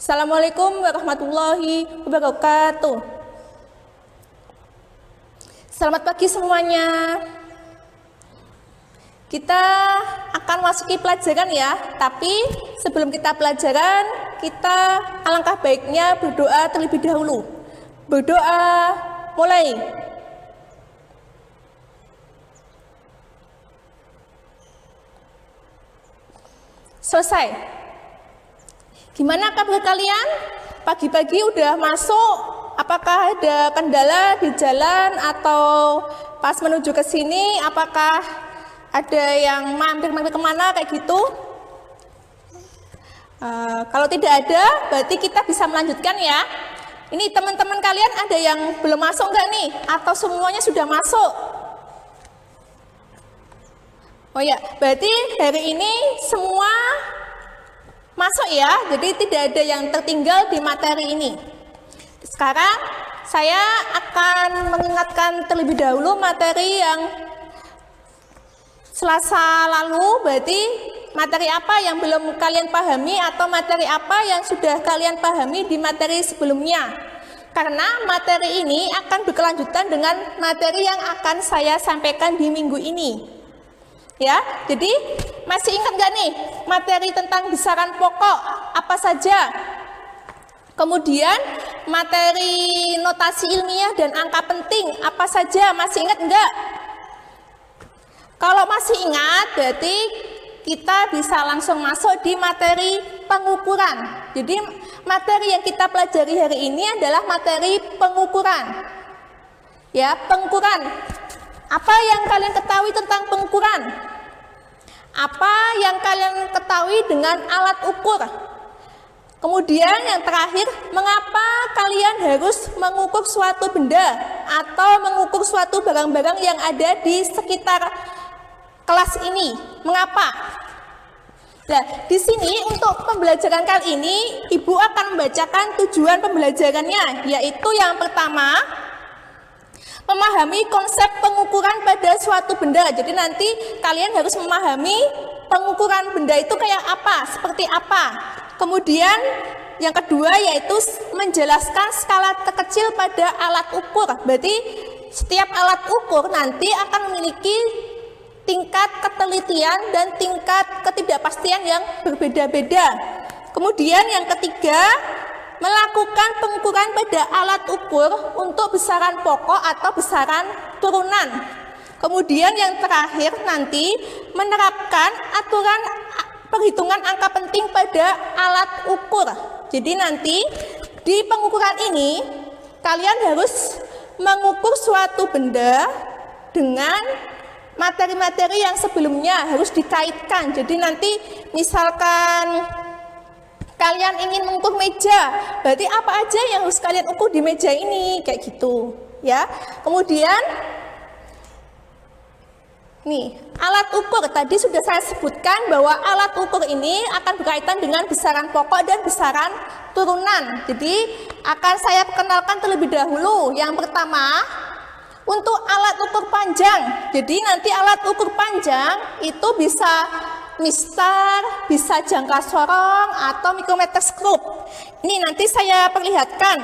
Assalamualaikum warahmatullahi wabarakatuh. Selamat pagi semuanya. Kita akan masuki pelajaran ya, tapi sebelum kita pelajaran, kita alangkah baiknya berdoa terlebih dahulu. Berdoa, mulai. Selesai. Gimana kabar kalian? Pagi-pagi udah masuk? Apakah ada kendala di jalan atau pas menuju ke sini? Apakah ada yang mampir-mampir kemana kayak gitu? Kalau tidak ada, berarti kita bisa melanjutkan ya. Ini teman-teman kalian ada yang belum masuk nggak nih? Atau semuanya sudah masuk? Oh ya, berarti hari ini semua masuk ya, jadi tidak ada yang tertinggal di materi ini. Sekarang saya akan mengingatkan terlebih dahulu materi yang Selasa lalu, berarti materi apa yang belum kalian pahami atau materi apa yang sudah kalian pahami di materi sebelumnya. Karena materi ini akan berkelanjutan dengan materi yang akan saya sampaikan di minggu ini. Ya, jadi masih ingat nggak nih materi tentang besaran pokok apa saja? Kemudian materi notasi ilmiah dan angka penting apa saja? Masih ingat nggak? Kalau masih ingat, berarti kita bisa langsung masuk di materi pengukuran. Jadi materi yang kita pelajari hari ini adalah materi pengukuran. Ya, pengukuran. Apa yang kalian ketahui tentang pengukuran? Apa yang kalian ketahui dengan alat ukur? Kemudian yang terakhir, mengapa kalian harus mengukur suatu benda atau mengukur suatu barang-barang yang ada di sekitar kelas ini? Mengapa? Nah, di sini untuk pembelajaran kali ini, Ibu akan membacakan tujuan pembelajarannya, yaitu yang pertama, memahami konsep pengukuran pada suatu benda. Jadi nanti kalian harus memahami pengukuran benda itu kayak apa, seperti apa. Kemudian yang kedua yaitu menjelaskan skala terkecil pada alat ukur. Berarti setiap alat ukur nanti akan memiliki tingkat ketelitian dan tingkat ketidakpastian yang berbeda-beda. Kemudian yang ketiga, melakukan pengukuran pada alat ukur untuk besaran pokok atau besaran turunan. Kemudian yang terakhir nanti menerapkan aturan perhitungan angka penting pada alat ukur. Jadi nanti di pengukuran ini kalian harus mengukur suatu benda dengan materi-materi yang sebelumnya harus dikaitkan. Jadi nanti misalkan kalian ingin mengukur meja, berarti apa aja yang harus kalian ukur di meja ini, kayak gitu, ya. Kemudian, nih, alat ukur tadi sudah saya sebutkan bahwa alat ukur ini akan berkaitan dengan besaran pokok dan besaran turunan. Jadi akan saya perkenalkan terlebih dahulu. Yang pertama, untuk alat ukur panjang. Jadi nanti alat ukur panjang itu bisa mistar, bisa jangka sorong, atau mikrometerskop. Ini nanti saya perlihatkan.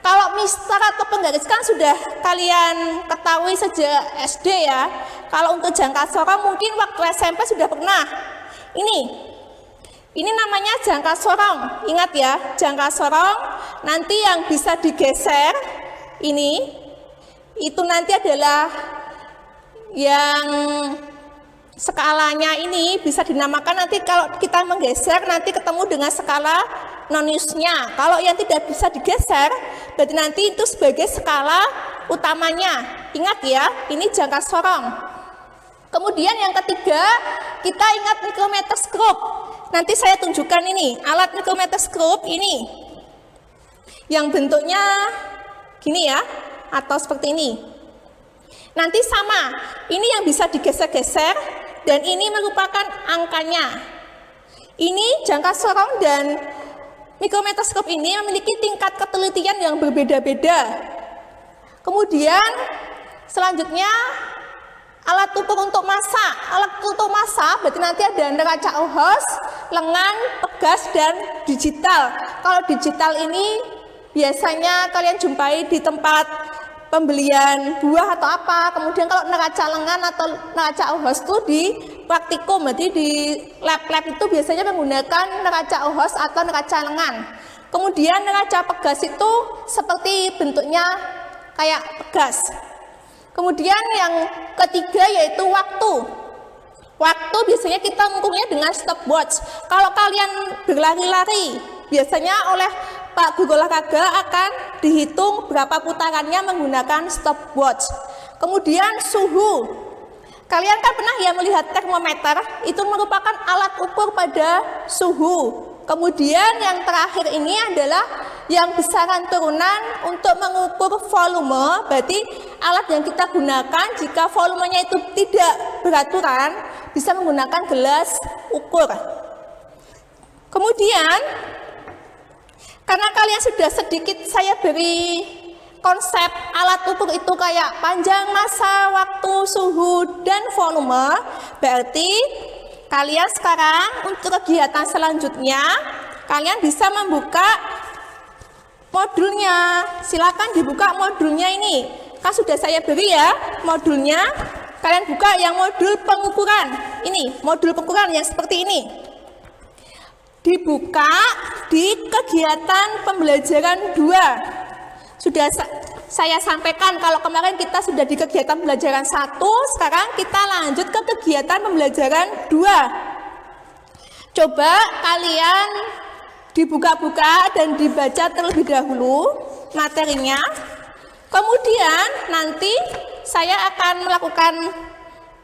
Kalau mistar atau penggaris kan sudah kalian ketahui sejak SD ya. Kalau untuk jangka sorong mungkin waktu SMP sudah pernah. Ini namanya jangka sorong. Ingat ya, jangka sorong nanti yang bisa digeser ini, itu nanti adalah yang skalanya ini bisa dinamakan nanti kalau kita menggeser nanti ketemu dengan skala noniusnya. Kalau yang tidak bisa digeser berarti nanti itu sebagai skala utamanya. Ingat ya, ini jangka sorong. Kemudian yang ketiga, kita ingat mikrometerskop. Nanti saya tunjukkan ini, alat mikrometerskop ini yang bentuknya gini ya, atau seperti ini. Nanti sama, ini yang bisa digeser-geser dan ini merupakan angkanya. Ini jangka sorong dan mikrometerskop ini memiliki tingkat ketelitian yang berbeda-beda. Kemudian selanjutnya alat ukur untuk massa. Alat ukur untuk massa berarti nanti ada neraca Ohm, lengan, pegas, dan digital. kalau digital ini biasanya kalian jumpai di tempat pembelian buah atau apa. Kemudian kalau neraca lengan atau neraca ohos itu di praktikum, jadi di lab-lab itu biasanya menggunakan neraca ohos atau neraca lengan. Kemudian neraca pegas itu seperti bentuknya kayak pegas. Kemudian yang ketiga yaitu waktu. Waktu biasanya kita mengukurnya dengan stopwatch. Kalau kalian berlari-lari, biasanya oleh Pak Guru Olahraga akan dihitung berapa putarannya menggunakan stopwatch. Kemudian suhu. Kalian kan pernah ya melihat termometer, itu merupakan alat ukur pada suhu. Kemudian yang terakhir ini adalah yang besaran turunan untuk mengukur volume, berarti alat yang kita gunakan jika volumenya itu tidak beraturan, bisa menggunakan gelas ukur. Kemudian, karena kalian sudah sedikit saya beri konsep alat ukur itu kayak panjang masa, waktu, suhu, dan volume, berarti kalian sekarang untuk kegiatan selanjutnya, kalian bisa membuka modulnya. Silakan dibuka modulnya ini. Kan sudah saya beri ya modulnya. Kalian buka yang modul pengukuran. Ini, modul pengukuran yang seperti ini. Dibuka di kegiatan pembelajaran 2. Sudah saya sampaikan kalau kemarin kita sudah di kegiatan pembelajaran 1, sekarang kita lanjut ke kegiatan pembelajaran 2. Coba kalian dibuka-buka dan dibaca terlebih dahulu materinya. Kemudian nanti saya akan melakukan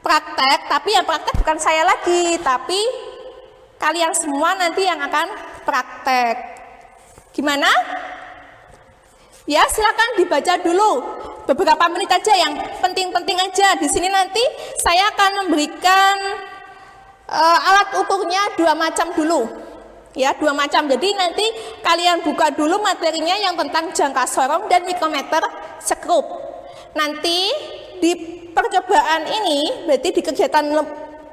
praktek, tapi yang praktek bukan saya lagi, tapi kalian semua nanti yang akan praktek. Gimana? Ya, silakan dibaca dulu beberapa menit aja, yang penting-penting aja. Di sini nanti saya akan memberikan alat ukurnya 2 macam dulu. Ya, 2 macam. Jadi nanti kalian buka dulu materinya yang tentang jangka sorong dan mikrometer skrup. Nanti di percobaan ini, berarti di kegiatan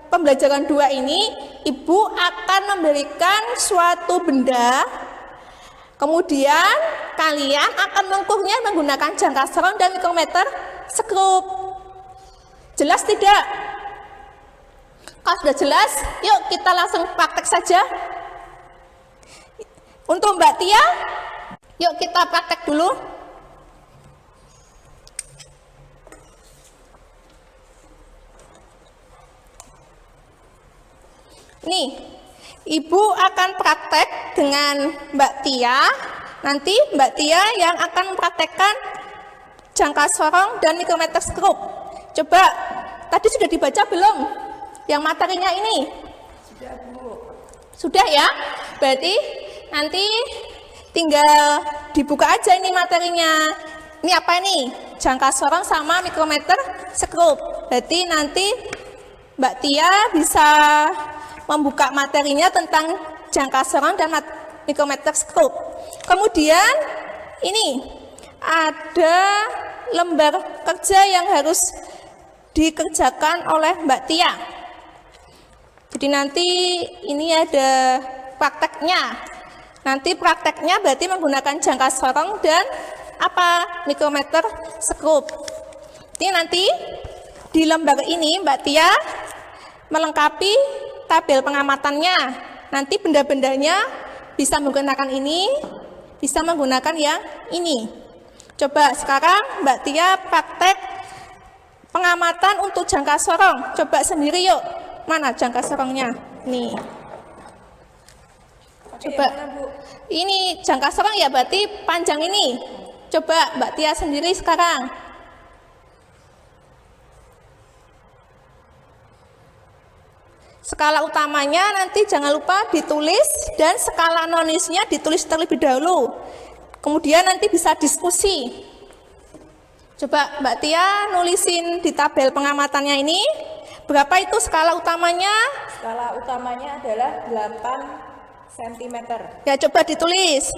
pembelajaran 2 ini, Ibu akan memberikan suatu benda. Kemudian kalian akan mengukurnya menggunakan jangka sorong dan mikrometer skrup. Jelas tidak? Kalau sudah jelas, yuk kita langsung praktek saja. Untuk Mbak Tia, yuk kita praktek dulu. Nih, Ibu akan praktek dengan Mbak Tia. Nanti Mbak Tia yang akan mempraktekkan jangka sorong dan mikrometer skrup. Coba, tadi sudah dibaca belum? Yang materinya ini? Sudah, Bu. Sudah ya? Berarti nanti tinggal dibuka aja ini materinya. Ini apa ini? Jangka sorong sama mikrometer skrup. Berarti nanti Mbak Tia bisa membuka materinya tentang jangka sorong dan mikrometer skrup. Kemudian ini ada lembar kerja yang harus dikerjakan oleh Mbak Tia. Jadi nanti ini ada prakteknya. Nanti prakteknya berarti menggunakan jangka sorong dan mikrometer skrup. Ini nanti di lembar ini Mbak Tia melengkapi tabel pengamatannya. Nanti benda-bendanya bisa menggunakan ini, bisa menggunakan yang ini. Coba sekarang Mbak Tia praktek pengamatan untuk jangka sorong. Coba sendiri yuk. Mana jangka sorongnya? Nih. Coba. Ini jangka sorong ya, berarti panjang ini. Coba Mbak Tia sendiri sekarang. Skala utamanya nanti jangan lupa ditulis dan skala nonisnya ditulis terlebih dahulu. Kemudian nanti bisa diskusi. Coba Mbak Tia nulisin di tabel pengamatannya ini. Berapa itu skala utamanya? Skala utamanya adalah 8 cm. Ya, coba ditulis.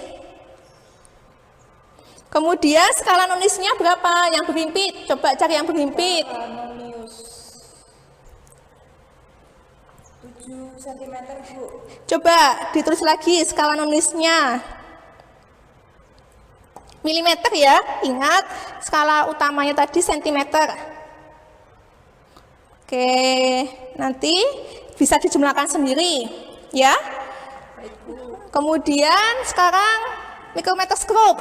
Kemudian skala nonisnya berapa? Yang berhimpit. Coba cari yang berhimpit. Nonius 7 cm, Bu. Coba ditulis lagi skala nonisnya. milimeter ya. Ingat, skala utamanya tadi sentimeter. Oke, nanti bisa dijumlahkan sendiri ya. Kemudian sekarang mikrometerskop.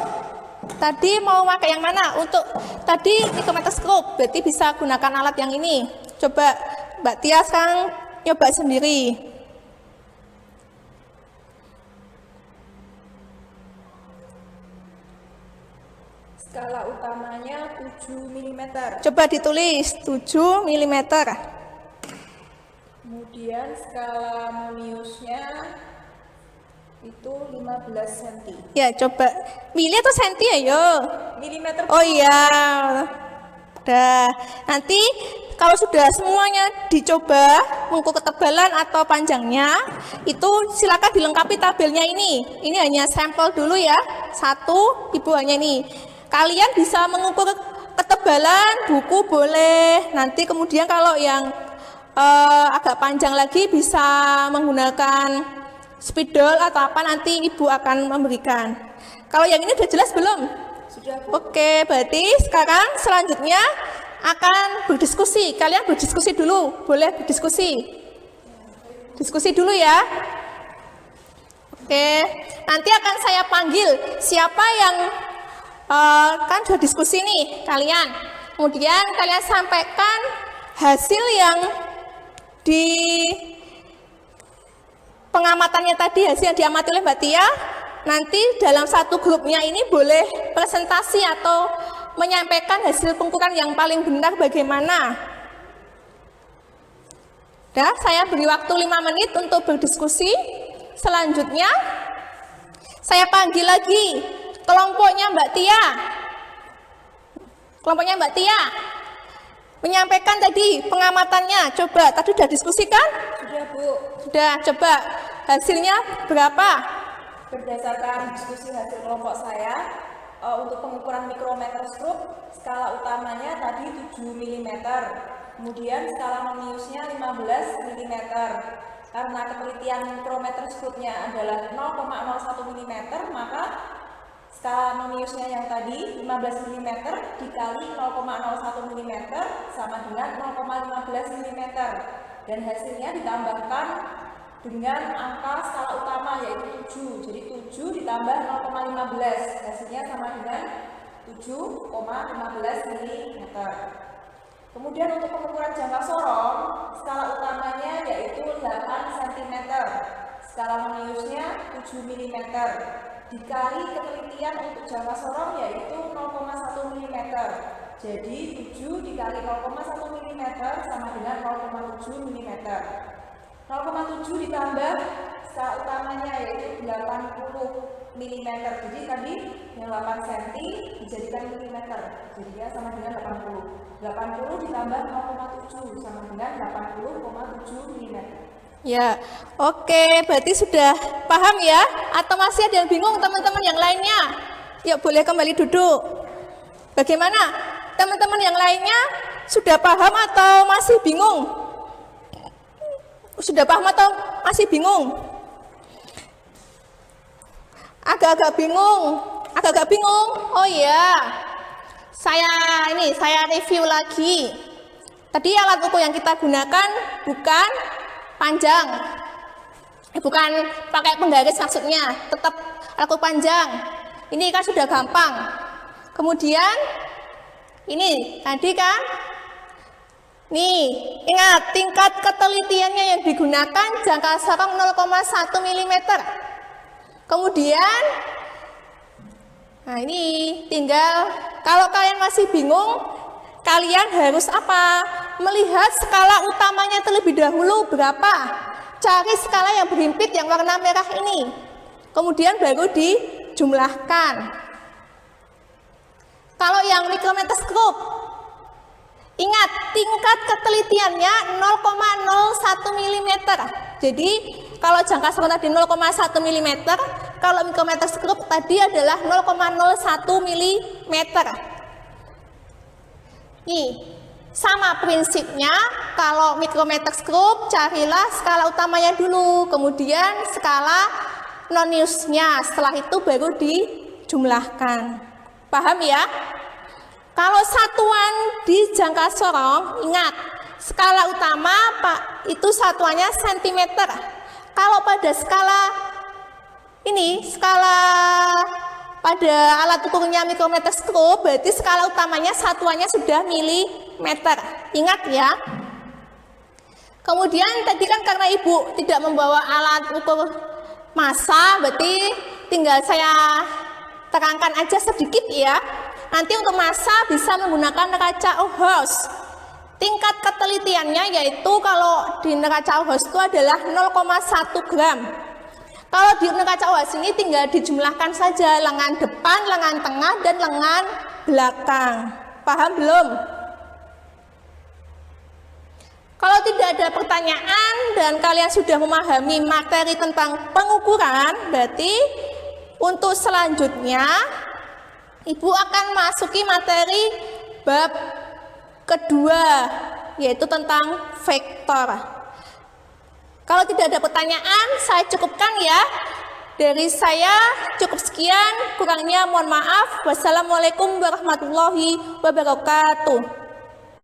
Tadi mau pakai yang mana? Untuk tadi mikrometerskop, berarti bisa gunakan alat yang ini. Coba Mbak Tia sekarang nyoba sendiri. Skala utamanya 7 mm. Coba ditulis 7 mm. Kemudian skala moniusnya itu 15 cm. Ya, coba mili atau senti ya, yo. Milimeter. Oh iya. Udah. Nanti kalau sudah semuanya dicoba mengukur ketebalan atau panjangnya, itu silakan dilengkapi tabelnya ini. Ini hanya sampel dulu ya. Satu, Ibu hanya ini. Kalian bisa mengukur ketebalan buku boleh. Nanti kemudian kalau yang agak panjang lagi bisa menggunakan spidol atau apa, nanti Ibu akan memberikan. Kalau yang ini sudah jelas belum? Sudah, Bu. Oke, berarti sekarang selanjutnya akan berdiskusi. Kalian berdiskusi dulu, boleh berdiskusi. Diskusi dulu ya. Oke, nanti akan saya panggil siapa yang kan sudah diskusi nih kalian. Kemudian kalian sampaikan hasil yang di pengamatannya tadi, hasil yang diamati oleh Mbak Tia. Nanti dalam satu grupnya ini boleh presentasi atau menyampaikan hasil pengukuran yang paling benar bagaimana. Dah, saya beri waktu 5 menit untuk berdiskusi. Selanjutnya saya panggil lagi kelompoknya Mbak Tia. Kelompoknya Mbak Tia menyampaikan tadi pengamatannya. Coba, tadi sudah diskusikan? Sudah, Bu. Sudah, coba hasilnya berapa? Berdasarkan diskusi hasil kelompok saya, untuk pengukuran mikrometerskop, skala utamanya tadi 7 mm. Kemudian skala moniusnya 15 mm. Karena ketelitian mikrometerskopnya adalah 0,01 mm, maka skala moniusnya yang tadi 15 mm dikali 0,01 mm sama dengan 0,15 mm. Dan hasilnya ditambahkan dengan angka skala utama yaitu 7. Jadi 7 ditambah 0,15 hasilnya sama dengan 7,15 mm. Kemudian untuk pengukuran jangka sorong, skala utamanya yaitu 8 cm, skala moniusnya 7 mm, dikali ketelitian untuk jangka sorong yaitu 0,1 mm. Jadi 7 dikali 0,1 mm sama dengan 0,7 mm. 0,7 ditambah skala utamanya yaitu 80 mm. Jadi tadi yang 8 cm dijadikan milimeter. Jadinya sama dengan 80. 80 ditambah 0,7 sama dengan 80,7 mm. Ya, oke, berarti sudah paham ya? Atau masih ada yang bingung teman-teman yang lainnya? Yuk, boleh kembali duduk. Bagaimana? Teman-teman yang lainnya sudah paham atau masih bingung? Sudah paham atau masih bingung? Agak-agak bingung. Agak-agak bingung? Oh iya. Saya review lagi. Tadi alat ukur yang kita gunakan bukan panjang. Bukan pakai penggaris maksudnya, tetap alat ukur panjang. Ini kan sudah gampang. Kemudian ini tadi kan, nih ingat tingkat ketelitiannya yang digunakan jangka sorong 0,1 mm. Kemudian, nah ini tinggal kalau kalian masih bingung, kalian harus apa? Melihat skala utamanya terlebih dahulu berapa. Cari skala yang berhimpit yang warna merah ini. Kemudian baru dijumlahkan. Kalau yang mikrometerskop, ingat tingkat ketelitiannya 0,01 mm. Jadi kalau jangka sorong tadi 0,1 mm, kalau mikrometerskop tadi adalah 0,01 mm. Nih, sama prinsipnya, kalau mikrometerskop carilah skala utamanya dulu, kemudian skala noniusnya, setelah itu baru dijumlahkan. Paham ya? Kalau satuan di jangka sorong, ingat, skala utama Pak, itu satuannya sentimeter. Kalau pada skala ini, skala pada alat ukurnya mikrometerskop, berarti skala utamanya satuannya sudah milimeter. Ingat ya. Kemudian tadi kan karena Ibu tidak membawa alat ukur massa, berarti tinggal saya terangkan aja sedikit ya. Nanti untuk massa bisa menggunakan neraca Oehr's. Tingkat ketelitiannya yaitu kalau di neraca Oehr's itu adalah 0,1 gram. Kalau di neraca Oehr's ini tinggal dijumlahkan saja lengan depan, lengan tengah, dan lengan belakang. Paham belum? Kalau tidak ada pertanyaan dan kalian sudah memahami materi tentang pengukuran, berarti untuk selanjutnya Ibu akan masuki materi bab kedua, yaitu tentang vektor. Kalau tidak ada pertanyaan, saya cukupkan ya. Dari saya cukup sekian, kurangnya mohon maaf. Wassalamualaikum warahmatullahi wabarakatuh.